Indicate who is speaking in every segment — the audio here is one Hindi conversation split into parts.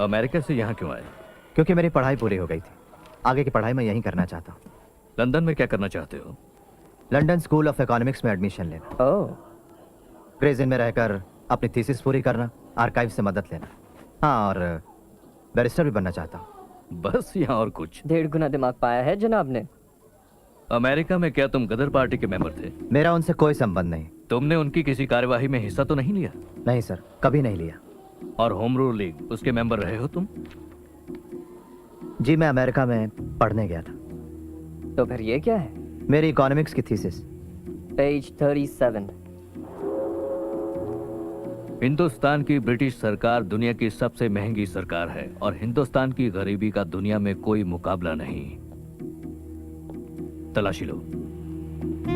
Speaker 1: अमेरिका से यहाँ क्यों आए?
Speaker 2: क्योंकि मेरी पढ़ाई पूरी हो गई थी। आगे की पढ़ाई मैं यहीं करना चाहता हूँ।
Speaker 1: लंदन में क्या करना चाहते हो?
Speaker 2: लंदन स्कूल ऑफ इकोनॉमिक्स में एडमिशन लेना।
Speaker 3: ओह,
Speaker 2: ग्रेज इन में रहकर अपनी थीसिस पूरी करना, आर्काइव से मदद लेना। हाँ, और बैरिस्टर भी बनना चाहता हूँ।
Speaker 1: बस यहाँ और कुछ?
Speaker 3: 1.5 गुना दिमाग पाया है जनाब ने।
Speaker 1: अमेरिका में क्या तुम गदर पार्टी के मेंबर थे?
Speaker 2: मेरा उनसे कोई संबंध नहीं।
Speaker 1: तुमने उनकी किसी कार्यवाही में हिस्सा तो नहीं लिया?
Speaker 2: नहीं सर, कभी नहीं लिया।
Speaker 1: और होम रूल लीग, उसके मेंबर रहे हो तुम?
Speaker 2: जी, मैं अमेरिका में पढ़ने गया था।
Speaker 3: तो फिर ये क्या है?
Speaker 2: मेरी इकोनॉमिक्स की थीसिस।
Speaker 3: पेज 37।
Speaker 1: हिंदुस्तान की ब्रिटिश सरकार दुनिया की सबसे महंगी सरकार है और हिंदुस्तान की गरीबी का दुनिया में कोई मुकाबला नहीं। तलाशी लो।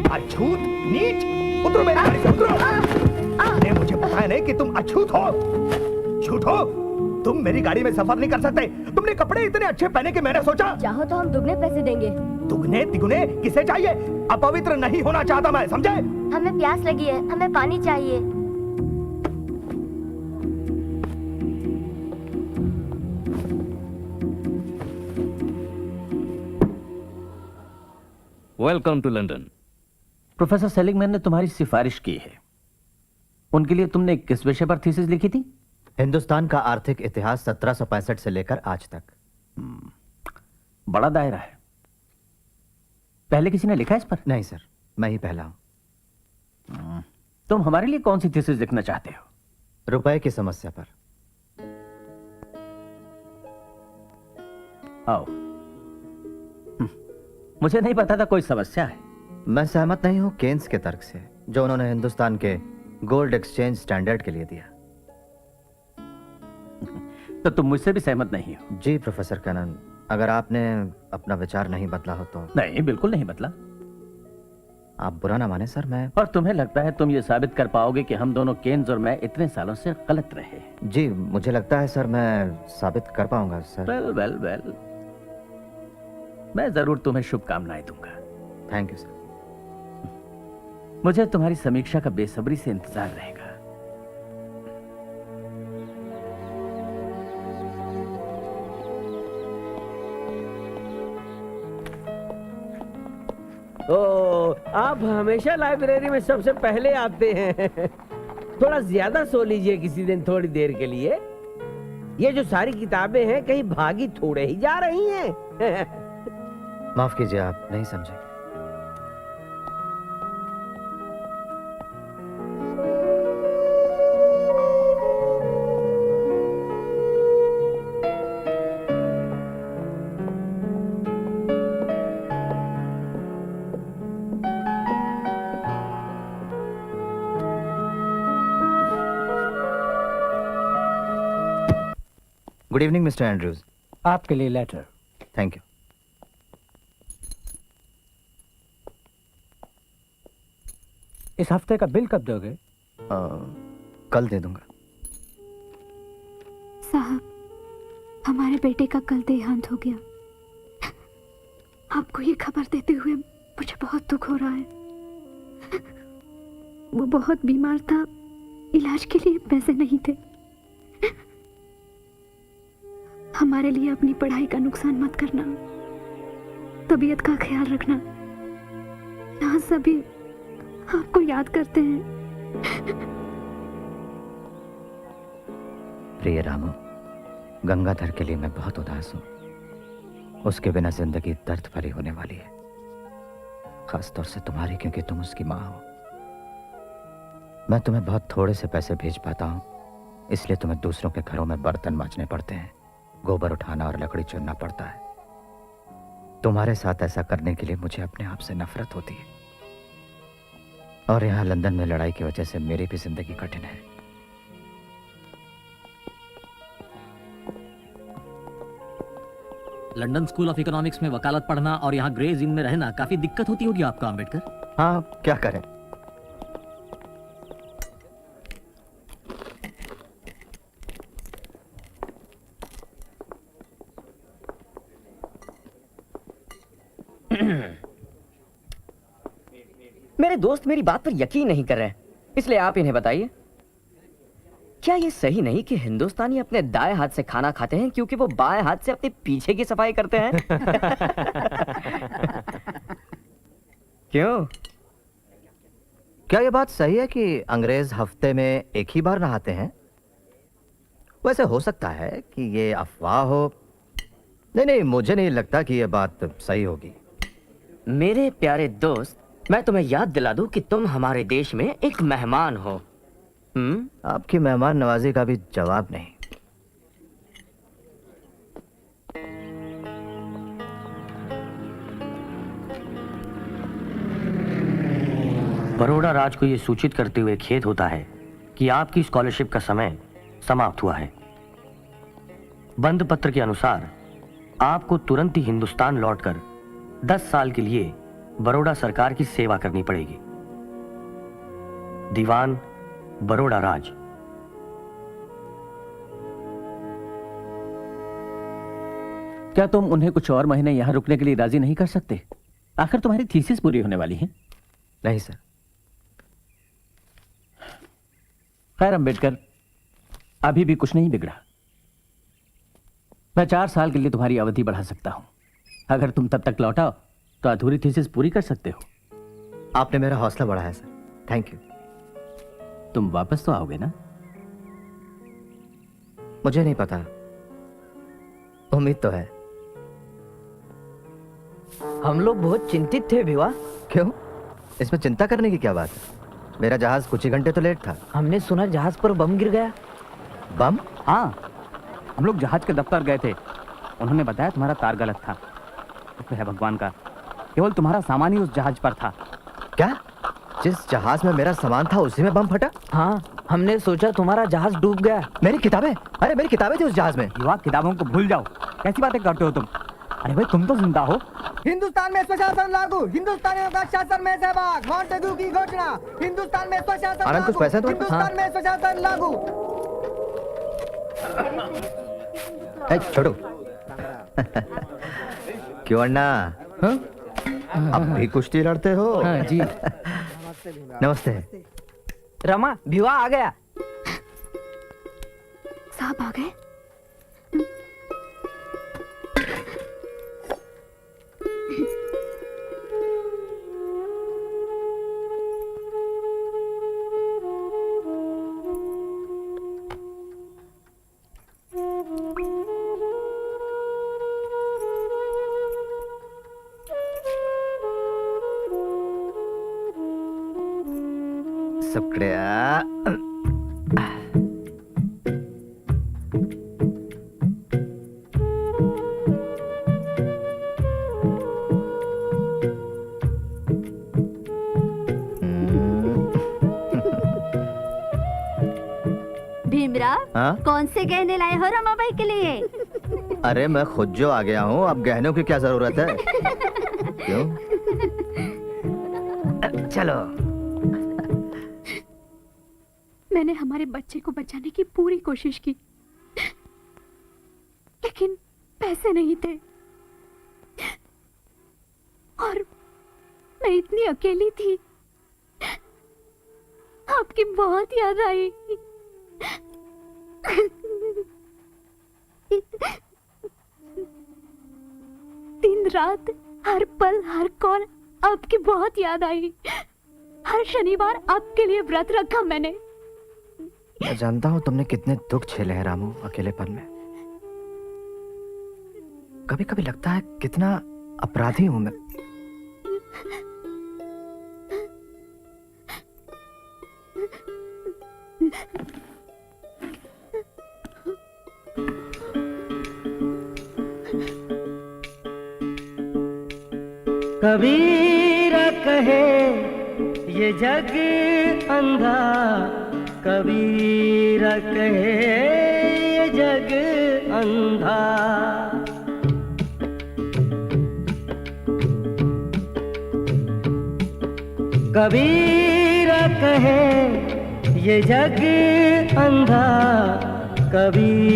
Speaker 4: अछूत, नीच, उतरो मेरी गाड़ी से, उतरो। अरे मुझे पता है नहीं कि तुम अछूत हो, झूठ हो। तुम मेरी गाड़ी में सफर नहीं कर सकते। तुमने कपड़े इतने अच्छे पहने कि मैंने सोचा।
Speaker 5: चाहो तो हम दुगने पैसे देंगे।
Speaker 4: दुगने तिगुने किसे चाहिए? अपवित्र नहीं होना चाहता मैं, समझे?
Speaker 5: हमें प्यास लगी है, हमें पानी चाहिए।
Speaker 1: Welcome to London.
Speaker 6: Professor Seligman ने तुम्हारी सिफारिश की है। उनके लिए तुमने किस विषय पर थीसिस लिखी थी?
Speaker 2: हिंदुस्तान का आर्थिक इतिहास 1765 से लेकर आज तक।
Speaker 6: बड़ा दायरा है। पहले किसी ने लिखा इस पर?
Speaker 2: नहीं सर, मैं ही पहला हूं।
Speaker 6: तुम हमारे लिए कौन सी थीसिस लिखना चाहते हो?
Speaker 2: रुपए की समस्या पर।
Speaker 6: आओ। मुझे नहीं पता था कोई समस्या है।
Speaker 2: मैं सहमत नहीं हूं केन्स के तर्क से, जो उन्होंने हिंदुस्तान के गोल्ड एक्सचेंज स्टैंडर्ड के लिए दिया।
Speaker 6: तो तुम मुझसे भी सहमत नहीं हो?
Speaker 2: जी प्रोफेसर कैनन, अगर आपने अपना विचार नहीं बदला हो तो।
Speaker 6: नहीं, बिल्कुल नहीं बदला।
Speaker 2: आप बुरा ना माने सर, मैं।
Speaker 6: और तुम्हें लगता है तुम ये साबित कर पाओगे कि हम दोनों, केन्स और मैं, इतने सालों से गलत रहे?
Speaker 2: जी, मुझे लगता है सर मैं साबित कर पाऊंगा सर।
Speaker 6: वेल वेल वेल, मैं जरूर तुम्हें शुभकामनाएं दूंगा।
Speaker 2: Thank you sir.
Speaker 6: मुझे तुम्हारी समीक्षा का बेसब्री से इंतजार रहेगा।
Speaker 7: ओ, आप हमेशा लाइब्रेरी में सबसे पहले आते हैं। थोड़ा ज्यादा सो लीजिए किसी दिन, थोड़ी देर के लिए। ये जो सारी किताबें हैं कहीं भागी थोड़े ही जा रही हैं।
Speaker 2: माफ कीजिए, आप नहीं समझे। Good evening mister Andrews.
Speaker 8: आपके लिए लेटर।
Speaker 2: Thank you.
Speaker 8: इस हफ्ते का बिल कब दोगे?
Speaker 2: कल दे दूंगा।
Speaker 9: साहब, हमारे बेटे का कल देहांत हो गया। आपको ये खबर देते हुए मुझे बहुत दुख हो रहा है। वो बहुत बीमार था, इलाज के लिए पैसे नहीं थे। हमारे लिए अपनी पढ़ाई का नुकसान मत करना, तबीयत का ख्याल रखना। यहाँ सभी आपको याद करते हैं।
Speaker 2: प्रिय रामू, गंगाधर के लिए मैं बहुत उदास हूं। उसके बिना जिंदगी दर्द भरी होने वाली है, खासतौर से तुम्हारी, क्योंकि तुम उसकी मां हो। मैं तुम्हें बहुत थोड़े से पैसे भेज पाता हूं, इसलिए तुम्हें दूसरों के घरों में बर्तन मांजने पड़ते हैं, गोबर उठाना और लकड़ी चुनना पड़ता है। तुम्हारे साथ ऐसा करने के लिए मुझे अपने आप से नफरत होती है। और यहाँ लंदन में लड़ाई की वजह से मेरी भी जिंदगी कठिन है।
Speaker 10: लंदन स्कूल ऑफ इकोनॉमिक्स में वकालत पढ़ना और यहाँ ग्रेज इन में रहना काफी दिक्कत होती होगी आपको, अम्बेडकर।
Speaker 2: हाँ, क्या करें।
Speaker 3: मेरे दोस्त मेरी बात पर यकीन नहीं कर रहे हैं, इसलिए आप इन्हें बताइए। क्या ये सही नहीं कि हिंदुस्तानी अपने दाएं हाथ से खाना खाते हैं क्योंकि वो बाएं हाथ से अपने पीछे की सफाई करते हैं? क्यों?
Speaker 2: क्या ये बात सही है कि अंग्रेज हफ्ते में एक ही बार नहाते हैं? वैसे हो सकता है कि ये अफवाह हो। नहीं, मुझे नहीं लगता कि ये बात सही होगी।
Speaker 3: मेरे प्यारे दोस्त, मैं तुम्हें याद दिला दूं कि तुम हमारे देश में एक मेहमान हो।
Speaker 2: आपकी मेहमान नवाजी का भी जवाब नहीं।
Speaker 11: बड़ौदा राज को यह सूचित करते हुए खेद होता है कि आपकी स्कॉलरशिप का समय समाप्त हुआ है। बंद पत्र के अनुसार आपको तुरंत ही हिंदुस्तान लौटकर 10 साल के लिए बड़ौदा सरकार की सेवा करनी पड़ेगी। दीवान बड़ौदा राज।
Speaker 6: क्या तुम उन्हें कुछ और महीने यहां रुकने के लिए राजी नहीं कर सकते? आखिर तुम्हारी थीसिस पूरी होने वाली है।
Speaker 2: नहीं सर।
Speaker 6: खैर अम्बेडकर, अभी भी कुछ नहीं बिगड़ा। मैं 4 साल के लिए तुम्हारी अवधि बढ़ा सकता हूं। अगर तुम तब तक लौटाओ तो अधूरी थीसिस पूरी कर सकते हो।
Speaker 2: आपने मेरा हौसला बढ़ाया सर, थैंक यू।
Speaker 6: तुम वापस तो आओगे ना?
Speaker 2: मुझे नहीं पता, उम्मीद तो है।
Speaker 3: हम लोग बहुत चिंतित थे भिवा।
Speaker 2: क्यों? इसमें चिंता करने की क्या बात है? मेरा जहाज कुछ ही घंटे तो लेट था।
Speaker 3: हमने सुना जहाज पर बम गिर गया।
Speaker 2: बम?
Speaker 8: हाँ, हम लोग जहाज के दफ्तर गए थे। उन्होंने बताया तुम्हारा तार गलत था। शुक्र है भगवान का, केवल तुम्हारा सामान ही उस जहाज पर था।
Speaker 2: क्या? जिस जहाज में मेरा सामान था उसी में बम फटा?
Speaker 3: हाँ, हमने सोचा तुम्हारा जहाज डूब गया।
Speaker 2: मेरी किताबें? अरे मेरी किताबें थी उस जहाज में।
Speaker 8: युवा, किताबों को भूल जाओ। कैसी बातें करते हो तुम? अरे भाई, तुम तो जिंदा हो।
Speaker 7: हिंदुस्तान में स्वशासन लागू, हिंदुस्तानियों का शासन में सहभाग, मॉन्टेग्यू की घोषणा। हिंदुस्तान में स्वशासन
Speaker 2: आनंद, कुछ पैसे दो।
Speaker 7: हिंदुस्तान में स्वशासन लागू।
Speaker 2: छोड़ो। क्यों अन्ना? अब भी कुश्ती लड़ते हो?
Speaker 3: हाँ जी।
Speaker 2: नमस्ते।
Speaker 3: रमा, भिवा आ गया।
Speaker 9: साहब आ गए?
Speaker 2: शुक्रिया।
Speaker 5: भीमराव,
Speaker 2: हाँ?
Speaker 5: कौन से गहने लाए हो रमाबाई के लिए?
Speaker 2: अरे मैं खुद जो आ गया हूँ, अब गहनों की क्या जरूरत है? क्यों? चलो।
Speaker 9: मैंने हमारे बच्चे को बचाने की पूरी कोशिश की, लेकिन पैसे नहीं थे और मैं इतनी अकेली थी। आपकी बहुत याद आई। दिन रात, हर पल, हर कॉल आपकी बहुत याद आई। हर शनिवार आपके लिए व्रत रखा मैंने।
Speaker 2: मैं जानता हूँ तुमने कितने दुख झेले हैं रामू अकेलेपन में। कभी कभी लगता है कितना अपराधी हूं मैं।
Speaker 7: कबीर कहे ये जग अंधा, कबीर कहे ये जग अंधा। कबीर कहे ये जग अंधा, कबीर